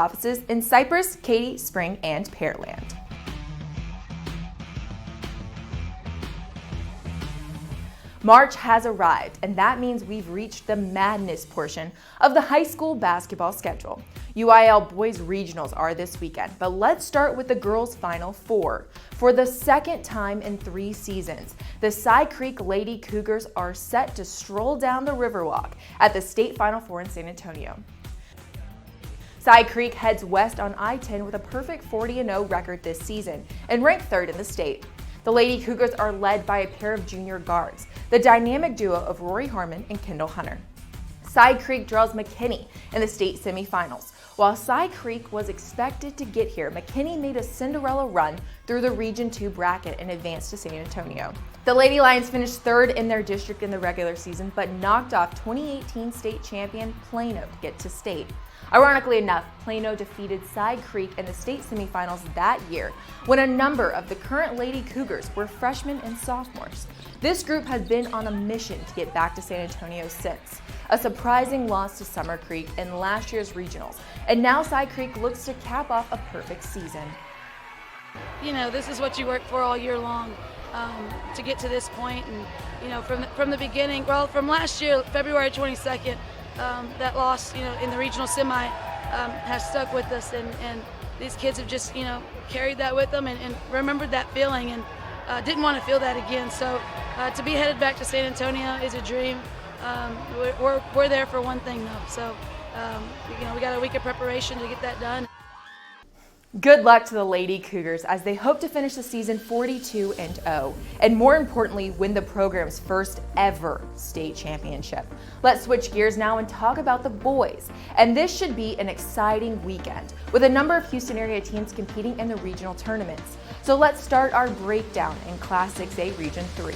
offices in Cypress, Katy, Spring, and Pearland. March has arrived, and that means we've reached the madness portion of the high school basketball schedule. UIL boys regionals are this weekend, but let's start with the girls' Final Four. For the second time in 3 seasons, the Cy Creek Lady Cougars are set to stroll down the Riverwalk at the state Final Four in San Antonio. Cy Creek heads west on I-10 with a perfect 40-0 record this season and ranked 3rd in the state. The Lady Cougars are led by a pair of junior guards, the dynamic duo of Rory Harmon and Kendall Hunter. Cy Creek draws McKinney in the state semifinals. While Cy Creek was expected to get here, McKinney made a Cinderella run through the Region 2 bracket and advanced to San Antonio. The Lady Lions finished 3rd in their district in the regular season, but knocked off 2018 state champion Plano to get to state. Ironically enough, Plano defeated Cy Creek in the state semifinals that year, when a number of the current Lady Cougars were freshmen and sophomores. This group has been on a mission to get back to San Antonio since. A surprising loss to Summer Creek in last year's regionals, and now Cy Creek looks to cap off a perfect season. You know, this is what you work for all year long to get to this point, and you know, from the beginning, well, from last year, February 22nd, that loss, you know, in the regional semi has stuck with us, and these kids have just, you know, carried that with them and remembered that feeling and didn't want to feel that again. So to be headed back to San Antonio is a dream. We're there for one thing though, so you know, we got a week of preparation to get that done. Good luck to the Lady Cougars as they hope to finish the season 42-0, and more importantly, win the program's first ever state championship. Let's switch gears now and talk about the boys. And this should be an exciting weekend with a number of Houston area teams competing in the regional tournaments. So let's start our breakdown in Class 6A Region 3.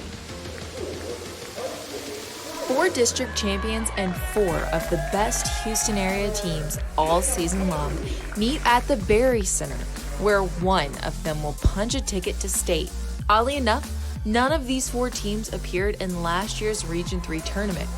4 district champions and 4 of the best Houston area teams all season long meet at the Berry Center, where one of them will punch a ticket to state. Oddly enough, none of these 4 teams appeared in last year's Region 3 tournament.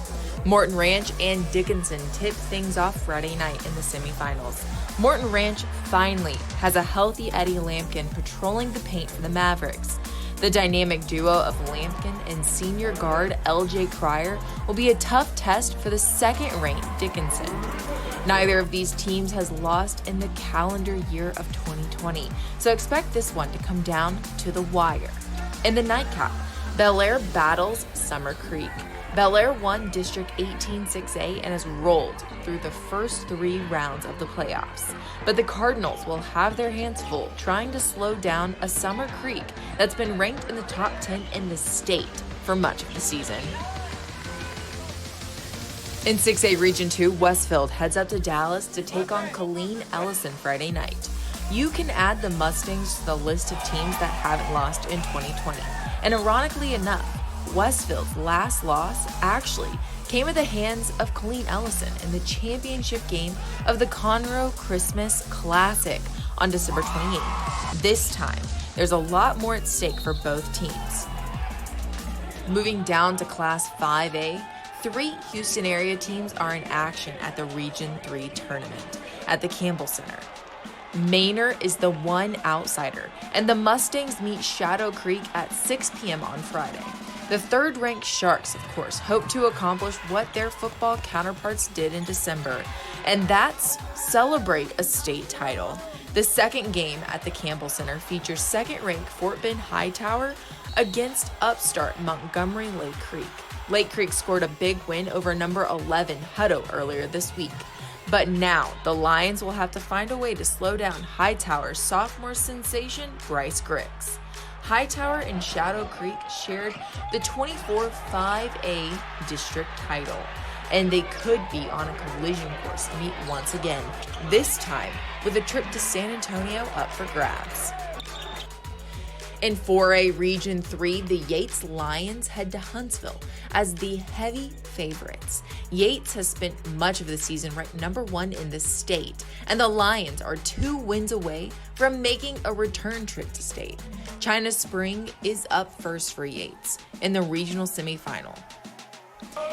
Morton Ranch and Dickinson tipped things off Friday night in the semifinals. Morton Ranch finally has a healthy Eddie Lampkin patrolling the paint for the Mavericks. The dynamic duo of Lampkin and senior guard L.J. Cryer will be a tough test for the second-ranked Dickinson. Neither of these teams has lost in the calendar year of 2020, so expect this one to come down to the wire. In the nightcap, Bel Air battles Summer Creek. Bel Air won District 18-6A and has rolled through the first 3 rounds of the playoffs. But the Cardinals will have their hands full trying to slow down a Summer Creek that's been ranked in the top 10 in the state for much of the season. In 6A Region 2, Westfield heads up to Dallas to take on Colleen Ellison Friday night. You can add the Mustangs to the list of teams that haven't lost in 2020. And ironically enough, Westfield's last loss actually came at the hands of Colleen Ellison in the championship game of the Conroe Christmas Classic on December 28th. This time, there's a lot more at stake for both teams. Moving down to Class 5A, 3 Houston area teams are in action at the Region 3 tournament at the Campbell Center. Manor is the one outsider, and the Mustangs meet Shadow Creek at 6 p.m. on Friday. The third-ranked Sharks, of course, hope to accomplish what their football counterparts did in December, and that's celebrate a state title. The second game at the Campbell Center features second-ranked Fort Bend Hightower against upstart Montgomery Lake Creek. Lake Creek scored a big win over number 11 Hutto earlier this week. But now, the Lions will have to find a way to slow down Hightower's sophomore sensation, Bryce Griggs. Hightower and Shadow Creek shared the 24-5A district title, and they could be on a collision course to meet once again, this time with a trip to San Antonio up for grabs. In 4A Region 3, the Yates Lions head to Huntsville as the heavy favorites. Yates has spent much of the season ranked number 1 in the state, and the Lions are 2 wins away from making a return trip to state. China Spring is up first for Yates in the regional semifinal.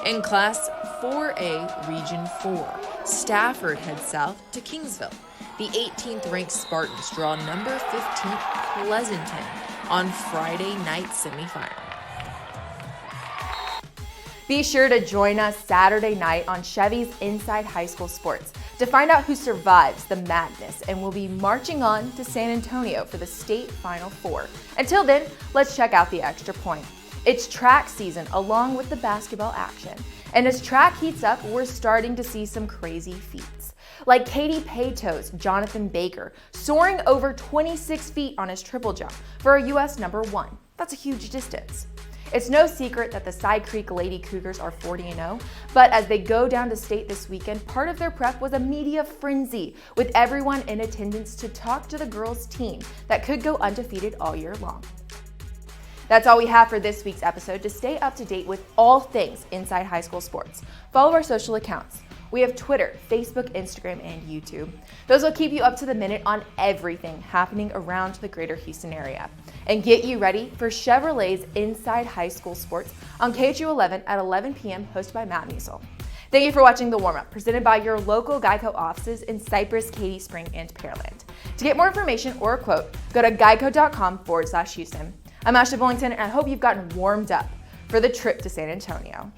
In Class 4A Region 4, Stafford heads south to Kingsville. The 18th ranked Spartans draw number 15 Pleasanton on Friday night semifinal. Be sure to join us Saturday night on Chevy's Inside High School Sports to find out who survives the madness and will be marching on to San Antonio for the state Final Four. Until then, let's check out the extra point. It's track season along with the basketball action. And as track heats up, we're starting to see some crazy feats. Like Katie Payto's Jonathan Baker soaring over 26 feet on his triple jump for a U.S. #1. That's a huge distance. It's no secret that the Side Creek Lady Cougars are 40-0, but as they go down to state this weekend, part of their prep was a media frenzy with everyone in attendance to talk to the girls' team that could go undefeated all year long. That's all we have for this week's episode. To stay up to date with all things Inside High School Sports, follow our social accounts. We have Twitter, Facebook, Instagram, and YouTube. Those will keep you up to the minute on everything happening around the greater Houston area and get you ready for Chevrolet's Inside High School Sports on KHU 11 at 11 p.m. hosted by Matt Musil. Thank you for watching The Warmup, presented by your local GEICO offices in Cypress, Katy Spring, and Pearland. To get more information or a quote, go to geico.com/Houston. I'm Ashley Bullington, and I hope you've gotten warmed up for the trip to San Antonio.